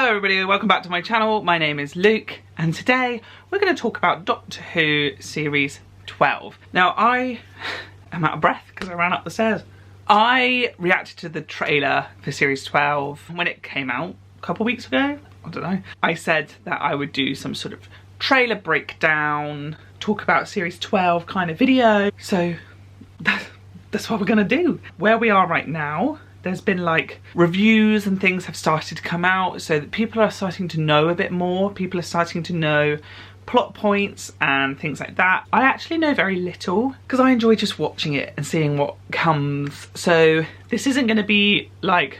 Hello everybody, welcome back to my channel. My name is Luke and today we're going to talk about Doctor Who Series 12. Now I am out of breath because I ran up the stairs. I reacted to the trailer for Series 12 when it came out a couple weeks ago. I don't know. I said that I would do some sort of trailer breakdown, talk about Series 12 kind of video. So that's what we're going to do. Where we are right now, there's been like reviews and things have started to come out so that people are starting to know a bit more. People are starting to know plot points and things like that. I actually know very little because I enjoy just watching it and seeing what comes. So this isn't going to be like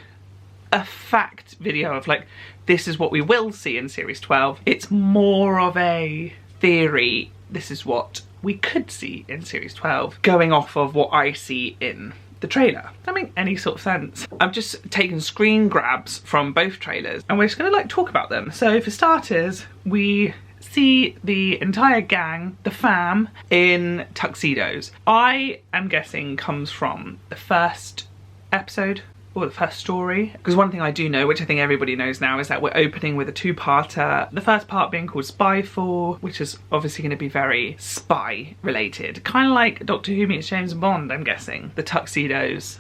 a fact video of like, this is what we will see in Series 12. It's more of a theory. This is what we could see in Series 12, going off of what I see in the trailer. Does that make any sort of sense? I've just taken screen grabs from both trailers and we're just gonna like talk about them. So for starters, we see the entire gang, the fam, in tuxedos. I am guessing comes from the first episode or the first story, because one thing I do know, which I think everybody knows now, is that we're opening with a two-parter. The first part being called Spyfall, which is obviously going to be very spy related, kind of like Doctor Who meets James Bond, I'm guessing. The tuxedos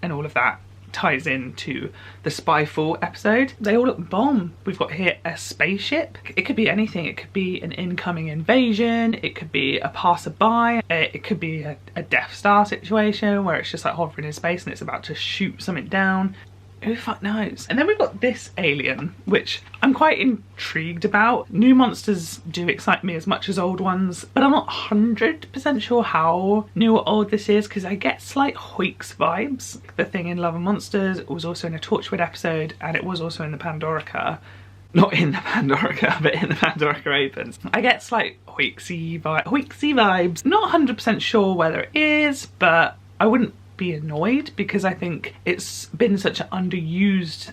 and all of that ties into the Spyfall episode. They all look bomb. We've got here a spaceship. It could be anything. It could be an incoming invasion. It could be a passerby. It could be a Death Star situation where it's just like hovering in space and it's about to shoot something down. Who the fuck knows? And then we've got this alien, which I'm quite intrigued about. New monsters do excite me as much as old ones, but I'm not 100% sure how new or old this is because I get slight Hoix vibes. The Thing in Love and Monsters, it was also in a Torchwood episode and it was also in the Pandorica. Not in the Pandorica, but in the Pandorica Opens. I get slight Hoixy vibes. Not 100% sure whether it is, but I wouldn't be annoyed because I think it's been such an underused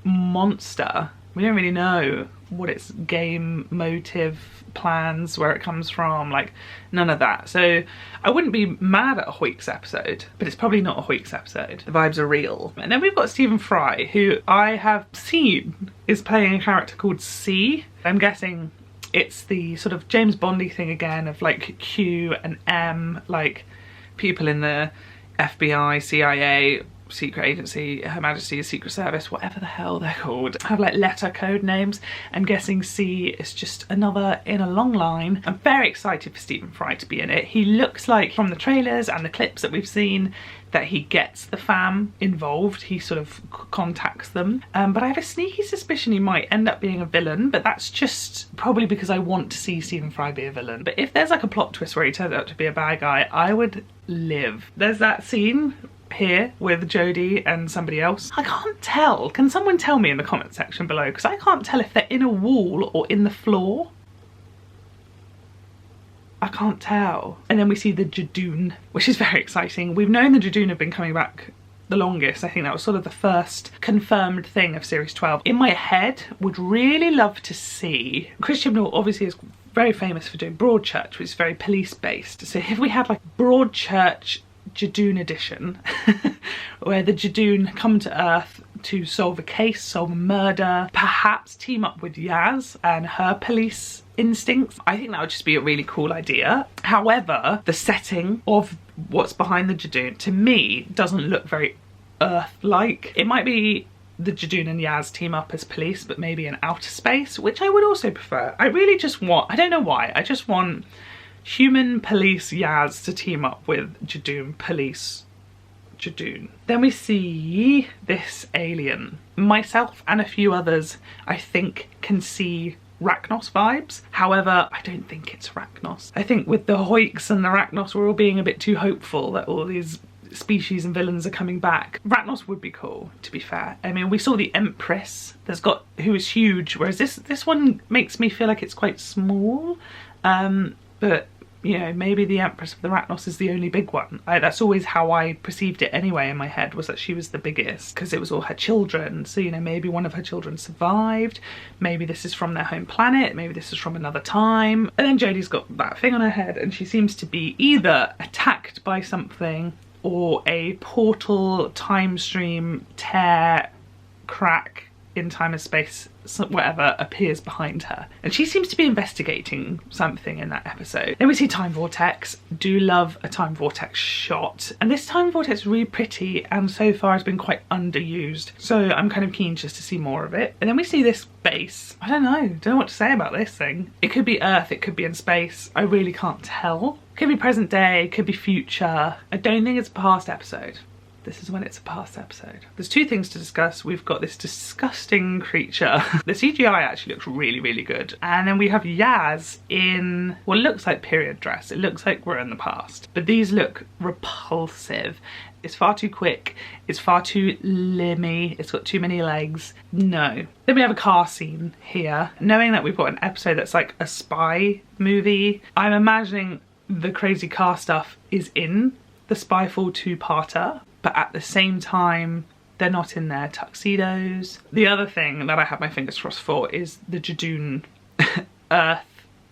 monster. We don't really know what its game motive, plans, where it comes from, like none of that. So I wouldn't be mad at a Hoix episode, but it's probably not a Hoix episode. The vibes are real. And then we've got Stephen Fry, who I have seen is playing a character called C. I'm guessing it's the sort of James Bondy thing again of like Q and M, like people in the FBI, CIA, secret agency, Her Majesty's Secret Service, whatever the hell they're called, have like letter code names. I'm guessing C is just another in a long line. I'm very excited for Stephen Fry to be in it. He looks like, from the trailers and the clips that we've seen, that he gets the fam involved. He sort of contacts them. But I have a sneaky suspicion he might end up being a villain, but that's just probably because I want to see Stephen Fry be a villain. But if there's like a plot twist where he turns out to be a bad guy, I would live. There's that scene here with Jodie and somebody else. I can't tell. Can someone tell me in the comment section below? Because I can't tell if they're in a wall or in the floor. I can't tell. And then we see the Judoon, which is very exciting. We've known the Judoon have been coming back the longest. I think that was sort of the first confirmed thing of Series 12. In my head, would really love to see... Chris Chibnall obviously is very famous for doing Broadchurch, which is very police based. So if we had like Broadchurch Judoon edition, where the Judoon come to Earth to solve a case, solve a murder, perhaps team up with Yaz and her police instincts. I think that would just be a really cool idea. However, the setting of what's behind the Judoon to me doesn't look very Earth-like. It might be the Judoon and Yaz team up as police, but maybe in outer space, which I would also prefer. I really just want, I don't know why, I just want human police Yaz to team up with Judoon police Judoon. Then we see this alien. Myself and a few others, I think, can see Racnos vibes. However, I don't think it's Racnos. I think with the Hoix and the Racnos, we're all being a bit too hopeful that all these species and villains are coming back. Racnos would be cool, to be fair. I mean, we saw the Empress who is huge, whereas this one makes me feel like it's quite small. But you know, maybe the Empress of the Racnos is the only big one. That's always how I perceived it anyway in my head, was that she was the biggest because it was all her children. So, you know, maybe one of her children survived. Maybe this is from their home planet. Maybe this is from another time. And then Jodie's got that thing on her head and she seems to be either attacked by something or a portal time stream tear crack in time and space, whatever, appears behind her. And she seems to be investigating something in that episode. Then we see Time Vortex. Do love a Time Vortex shot. And this Time Vortex is really pretty and so far has been quite underused. So I'm kind of keen just to see more of it. And then we see this base. I don't know what to say about this thing. It could be Earth, it could be in space. I really can't tell. Could be present day, could be future. I don't think it's a past episode. This is when it's a past episode. There's two things to discuss. We've got this disgusting creature. The CGI actually looks really, really good. And then we have Yaz in what looks like period dress. It looks like we're in the past. But these look repulsive. It's far too quick. It's far too limmy. It's got too many legs. No. Then we have a car scene here. Knowing that we've got an episode that's like a spy movie, I'm imagining the crazy car stuff is in the Spyfall 2-parter. But at the same time, they're not in their tuxedos. The other thing that I have my fingers crossed for is the Judoon Earth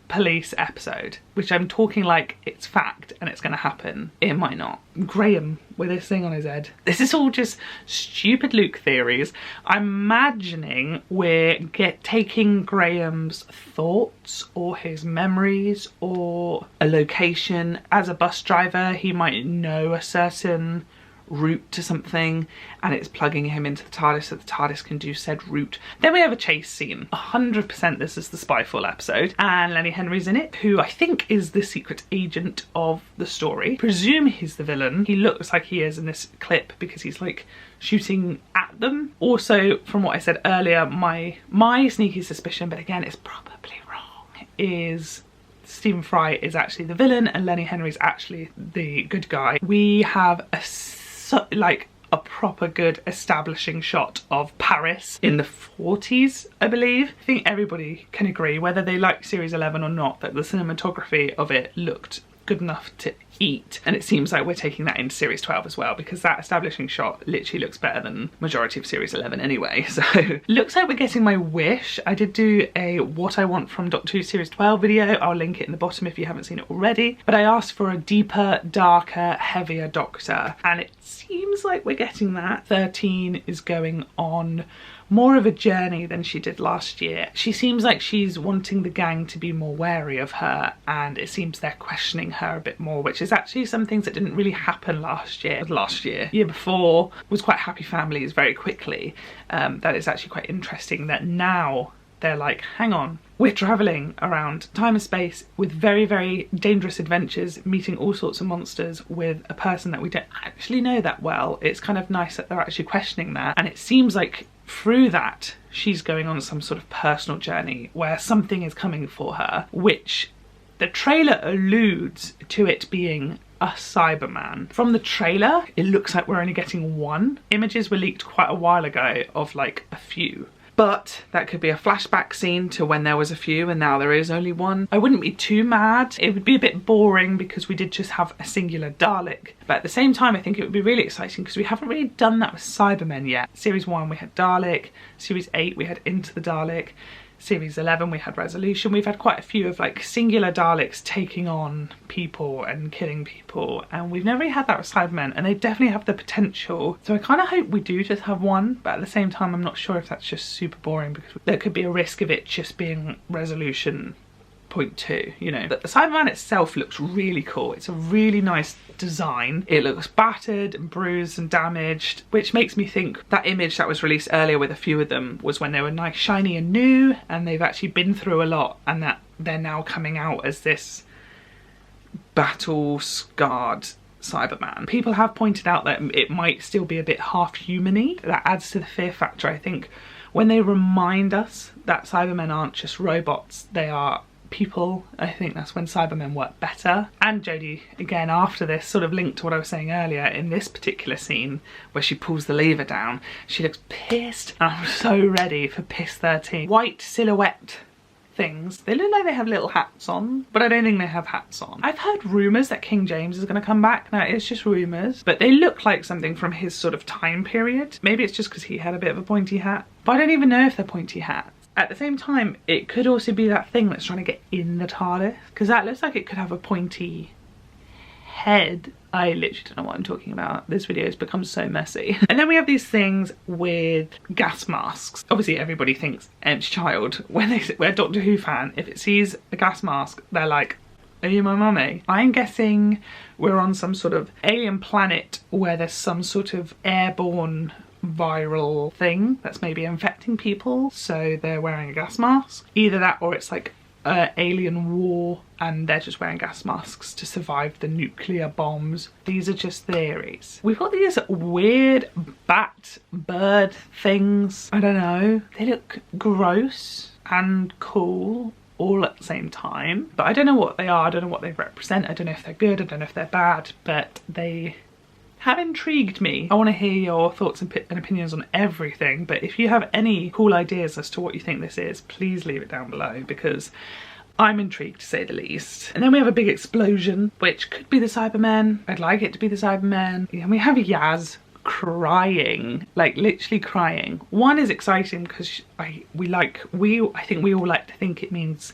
police episode, which I'm talking like it's fact and it's gonna happen. It might not. Graham with his thing on his head. This is all just stupid Luke theories. I'm imagining we're taking Graham's thoughts or his memories or a location. As a bus driver, he might know a certain route to something and it's plugging him into the TARDIS so the TARDIS can do said route. Then we have a chase scene. 100% this is the Spyfall episode and Lenny Henry's in it, who I think is the secret agent of the story. Presume he's the villain. He looks like he is in this clip because he's like shooting at them. Also, from what I said earlier, my sneaky suspicion, but again it's probably wrong, is Stephen Fry is actually the villain and Lenny Henry's actually the good guy. We have a proper good establishing shot of Paris in the 40s, I believe. I think everybody can agree, whether they like Series 11 or not, that the cinematography of it looked good enough to eat. And it seems like we're taking that into Series 12 as well, because that establishing shot literally looks better than majority of Series 11 anyway. So looks like we're getting my wish. I did do a what I want from Doctor Who Series 12 video. I'll link it in the bottom if you haven't seen it already. But I asked for a deeper, darker, heavier Doctor, and it seems like we're getting that. 13 is going on more of a journey than she did last year. She seems like she's wanting the gang to be more wary of her, and it seems they're questioning her a bit more, which is actually some things that didn't really happen last year. Year before was quite happy families very quickly. That is actually quite interesting that now they're like, hang on, we're travelling around time and space with very, very dangerous adventures, meeting all sorts of monsters with a person that we don't actually know that well. It's kind of nice that they're actually questioning that, and it seems like through that she's going on some sort of personal journey where something is coming for her, which the trailer alludes to it being a Cyberman. From the trailer, it looks like we're only getting one. Images were leaked quite a while ago of like a few. But that could be a flashback scene to when there was a few and now there is only one. I wouldn't be too mad. It would be a bit boring because we did just have a singular Dalek. But at the same time, I think it would be really exciting because we haven't really done that with Cybermen yet. Series 1 we had Dalek, Series 8 we had Into the Dalek, Series 11 we had Resolution. We've had quite a few of like singular Daleks taking on people and killing people, and we've never really had that with Cybermen, and they definitely have the potential. So I kind of hope we do just have one, but at the same time I'm not sure if that's just super boring because there could be a risk of it just being Resolution .2, you know. But the Cyberman itself looks really cool. It's a really nice design. It looks battered and bruised and damaged, which makes me think that image that was released earlier with a few of them was when they were nice, shiny and new, and they've actually been through a lot, and that they're now coming out as this battle-scarred Cyberman. People have pointed out that it might still be a bit half-human-y. That adds to the fear factor, I think, when they remind us that Cybermen aren't just robots, they are people. I think that's when Cybermen work better. And Jodie, again, after this, sort of linked to what I was saying earlier, in this particular scene where she pulls the lever down, she looks pissed. And I'm so ready for Piss 13. White silhouette things. They look like they have little hats on, but I don't think they have hats on. I've heard rumours that King James is going to come back. Now, it's just rumours, but they look like something from his sort of time period. Maybe it's just because he had a bit of a pointy hat, but I don't even know if they're pointy hats. At the same time, it could also be that thing that's trying to get in the TARDIS, because that looks like it could have a pointy head I literally don't know what I'm talking about. This video has become so messy. And then we have these things with gas masks. Obviously everybody thinks Empty Child when we're a Doctor Who fan. If it sees a gas mask, they're like, are you my mummy? I'm guessing we're on some sort of alien planet where there's some sort of airborne viral thing that's maybe infecting people, so they're wearing a gas mask. Either that or it's like alien war and they're just wearing gas masks to survive the nuclear bombs. These are just theories. We've got these weird bat bird things. I don't know, they look gross and cool all at the same time, but I don't know what they are. I don't know what they represent. I don't know if they're good, I don't know if they're bad, but they have intrigued me. I want to hear your thoughts and opinions on everything, but if you have any cool ideas as to what you think this is, please leave it down below, because I'm intrigued to say the least. And then we have a big explosion, which could be the Cybermen. I'd like it to be the Cybermen. And we have Yaz crying, like literally crying. One is exciting because I think we all like to think it means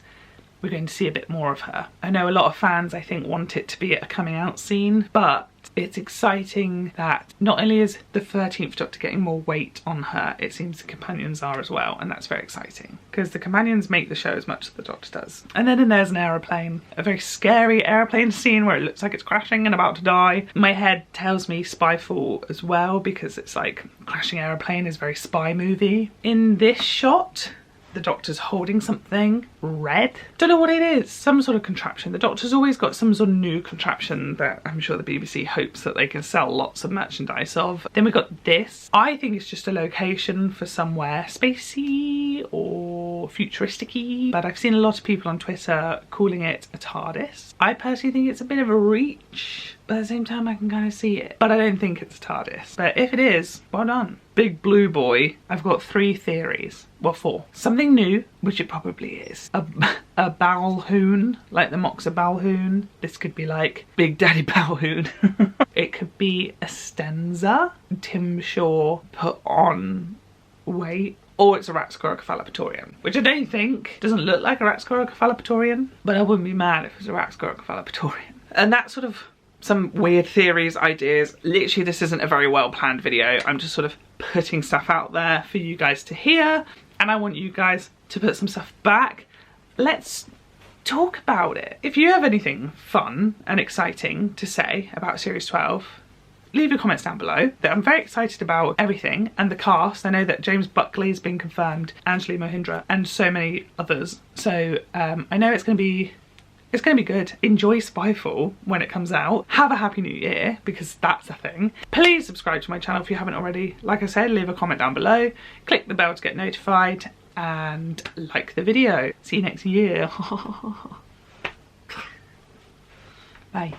we're going to see a bit more of her. I know a lot of fans I think want it to be a coming out scene, but it's exciting that not only is the 13th Doctor getting more weight on her, it seems the companions are as well, and that's very exciting because the companions make the show as much as the Doctor does. And then there's an aeroplane, a very scary aeroplane scene where it looks like it's crashing and about to die. My head tells me Spyfall as well, because it's like crashing aeroplane is very spy movie. In this shot, the Doctor's holding something red. Don't know what it is, some sort of contraption. The Doctor's always got some sort of new contraption that I'm sure the BBC hopes that they can sell lots of merchandise of. Then we've got this. I think it's just a location for somewhere spacey or futuristic-y, but I've seen a lot of people on Twitter calling it a TARDIS. I personally think it's a bit of a reach, but at the same time I can kind of see it. But I don't think it's a TARDIS. But if it is, well done. Big blue boy. I've got 3 theories. Well, 4. Something new, which it probably is. A Balhoon, like the Moxa Balhoon. This could be like Big Daddy Balhoon. It could be a Stenza. Tim Shaw put on weight. Or it's a Raxacoricofallapatorian, which I don't think doesn't look like a Raxacoricofallapatorian, but I wouldn't be mad if it was a Raxacoricofallapatorian. And that's sort of some weird theories, ideas. Literally, this isn't a very well planned video. I'm just sort of putting stuff out there for you guys to hear, and I want you guys to put some stuff back. Let's talk about it. If you have anything fun and exciting to say about Series 12, leave your comments down below. I'm very excited about everything and the cast. I know that James Buckley has been confirmed, Anjali Mohindra, and so many others. So I know it's going to be good. Enjoy Spyfall when it comes out. Have a happy new year, because that's a thing. Please subscribe to my channel if you haven't already. Like I said, leave a comment down below. Click the bell to get notified and like the video. See you next year. Bye.